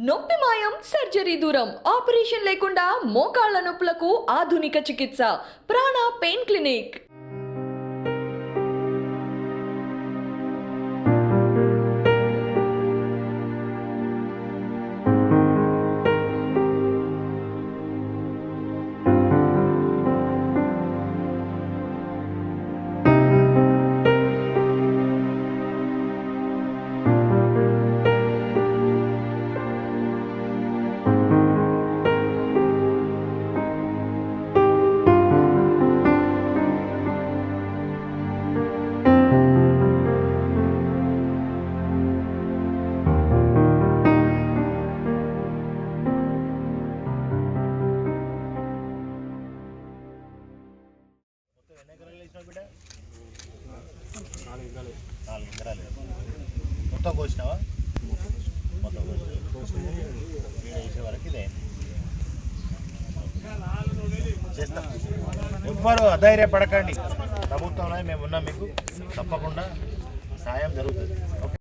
నొప్పి మాయం సర్జరీ దూరం ఆపరేషన్ లేకుండా మోకాళ్ల నొప్పులకు ఆధునిక చికిత్స ప్రాణ పెయిన్ క్లినిక్. మొత్తం కోసినావా? మొత్తం వేసే వరకు ఇదే చేస్తాం. ఎవ్వరు అధైర్యపడకండి, ప్రభుత్వంలో మేము ఉన్నాం, మీకు తప్పకుండా సాయం జరుగుతుంది. ఓకే,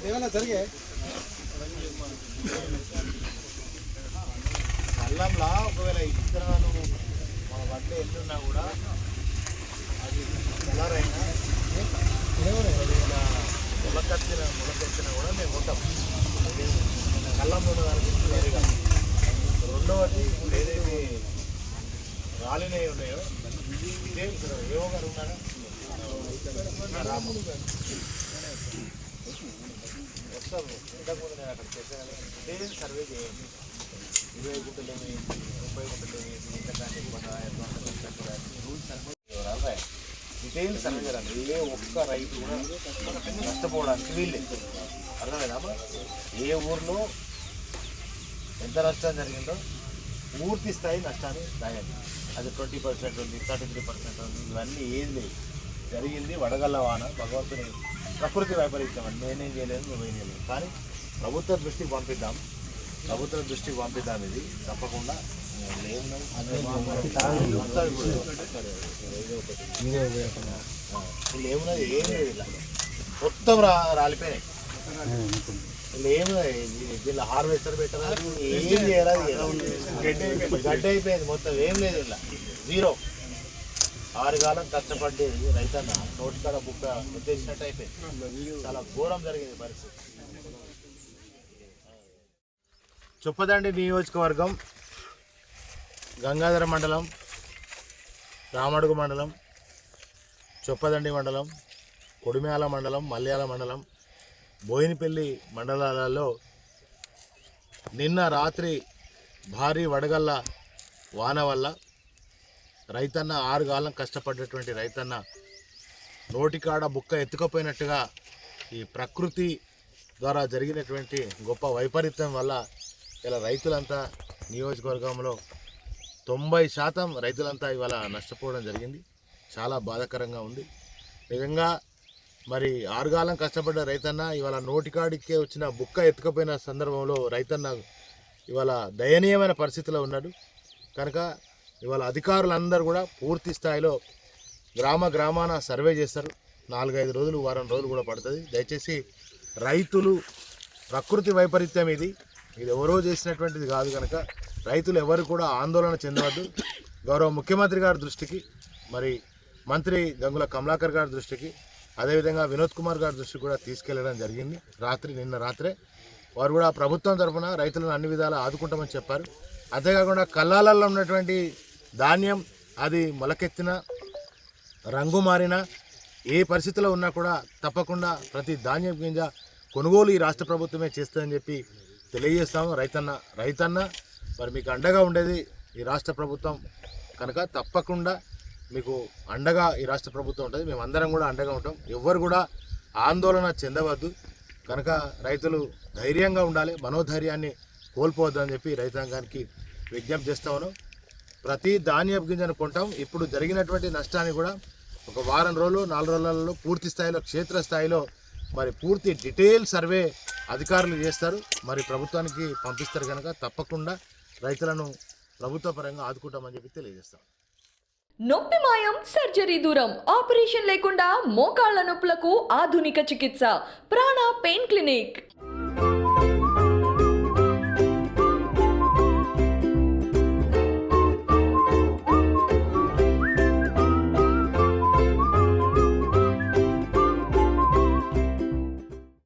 ఏమైనా జరిగే అల్లంలా ఒకవేళ ఇతరాలు మన వడ్డ ఎన్నున్నా కూడా అది కలరైనా మొలకెత్తినా కూడా మేము ఉంటాం. కళ్ళంలో ఉన్న దాని గురించి వేరుగా. రెండవది ఇప్పుడు ఏదైతే రాలినవి ఉన్నాయో ఇదే ఏవో గారు ఉన్నారా రాము వస్తాము. ఇంతకుముందు నేను అక్కడ చేశాను. ఇదే సర్వే చేయండి. 20 గుంటలేమి, 30 గుంటలేమి, ఇంతకంటే డీటెయిల్ సర్వే చేయాలి. ఏ ఒక్క రైతు కూడా నష్టపోవడానికి వీల్లేదు. అర్థమైందమ్మా? ఏ ఊర్లో ఎంత నష్టం జరిగిందో పూర్తి స్థాయి నష్టాన్ని రాయండి. అది 20% ఉంది, 33% ఉంది, ఇవన్నీ ఏది లేదు. జరిగింది వడగళ్ళ వాన, భగవంతుని ప్రకృతి వైపరీత్యం అని నేనేం చేయలేదు, నువ్వేం చేయలేదు. కానీ ప్రభుత్వ దృష్టికి పంపిద్దాం, ఇది తప్పకుండా. ఏమున్నది ఏం లేదు, ఇలా మొత్తం రాలిపోయినాయి. వీళ్ళు ఏమున్నది, వీళ్ళు హార్వెస్టర్ పెట్టరా, ఏం చేయరాదు, గడ్డ అయిపోయింది మొత్తం. ఏం లేదు, ఇలా జీరో. 6 కాలం కష్టపడ్డేది రైతన్న నోటికాడ బుక్క ఉద్దేశించినట్టు అయిపోయింది. చాలా ఘోరం జరిగింది పరిస్థితి. చొప్పదండి నియోజకవర్గం, గంగాధర మండలం, రామడుగు మండలం, చొప్పదండి మండలం, కొడిమ్యాల మండలం, మల్యాల మండలం, బోయినపల్లి మండలాలలో నిన్న రాత్రి భారీ వడగళ్ళ వాన వల్ల రైతన్న 6 కాలం కష్టపడ్డటువంటి రైతన్న నోటికాడ బుక్క ఎత్తుకపోయినట్టుగా ఈ ప్రకృతి ద్వారా జరిగినటువంటి గొప్ప వైపరీత్యం వల్ల ఇలా రైతులంతా నియోజకవర్గంలో 90% రైతులంతా ఇవాళ నష్టపోవడం జరిగింది. చాలా బాధాకరంగా ఉంది నిజంగా. మరి 6 కాలం కష్టపడ్డ రైతన్న ఇవాళ నోటికాడికే వచ్చిన బుక్క ఎత్తుకపోయిన సందర్భంలో రైతన్న ఇవాళ దయనీయమైన పరిస్థితిలో ఉన్నాడు. కనుక ఇవాళ అధికారులందరూ కూడా పూర్తి స్థాయిలో గ్రామాన సర్వే చేస్తారు. 4-5 రోజులు, వారం రోజులు కూడా పడుతుంది. దయచేసి రైతులు, ప్రకృతి వైపరీత్యం ఇది ఎవరో చేసినటువంటిది కాదు. కనుక రైతులు ఎవరు కూడా ఆందోళన చెందవద్దు. గౌరవ ముఖ్యమంత్రి గారి దృష్టికి, మరి మంత్రి గంగుల కమలాకర్ గారి దృష్టికి, అదేవిధంగా వినోద్ కుమార్ గారి దృష్టికి కూడా తీసుకెళ్లడం జరిగింది. నిన్న రాత్రే వారు కూడా ప్రభుత్వం తరఫున రైతులను అన్ని విధాలా ఆదుకుంటామని చెప్పారు. అంతేకాకుండా కల్లాలలో ఉన్నటువంటి ధాన్యం అది మొలకెత్తిన, రంగు మారిన, ఏ పరిస్థితిలో ఉన్నా కూడా తప్పకుండా ప్రతి ధాన్యం గింజ కొనుగోలు ఈ రాష్ట్ర ప్రభుత్వమే చేస్తుందని చెప్పి తెలియజేస్తాము. రైతన్న మరి మీకు అండగా ఉండేది ఈ రాష్ట్ర ప్రభుత్వం కనుక తప్పకుండా మీకు అండగా ఈ రాష్ట్ర ప్రభుత్వం ఉంటుంది. మేమందరం కూడా అండగా ఉంటాం. ఎవ్వరు కూడా ఆందోళన చెందవద్దు. కనుక రైతులు ధైర్యంగా ఉండాలి, మనోధైర్యాన్ని కోల్పోవద్దు అని చెప్పి రైతాంగానికి విజ్ఞప్తి చేస్తాను. ప్రతి ధాన్యపు గింజను కొంటాం. ఇప్పుడు జరిగినటువంటి నష్టాన్ని కూడా ఒక వారం రోజులు, 4 రోజులలో పూర్తి స్థాయిలో, క్షేత్రస్థాయిలో మరి పూర్తి డీటెయిల్ సర్వే అధికారులు చేస్తారు, మరి ప్రభుత్వానికి పంపిస్తారు. కనుక తప్పకుండా రైతులను ప్రభుత్వ పరంగా ఆదుకుంటామని చెప్పి తెలియజేస్తాం. నొప్పి మాయం, సర్జరీ దూరం. ఆపరేషన్ లేకుండా మోకాళ్ల నొప్పులకు ఆధునిక చికిత్స. ప్రాణ పెయిన్ క్లినిక్.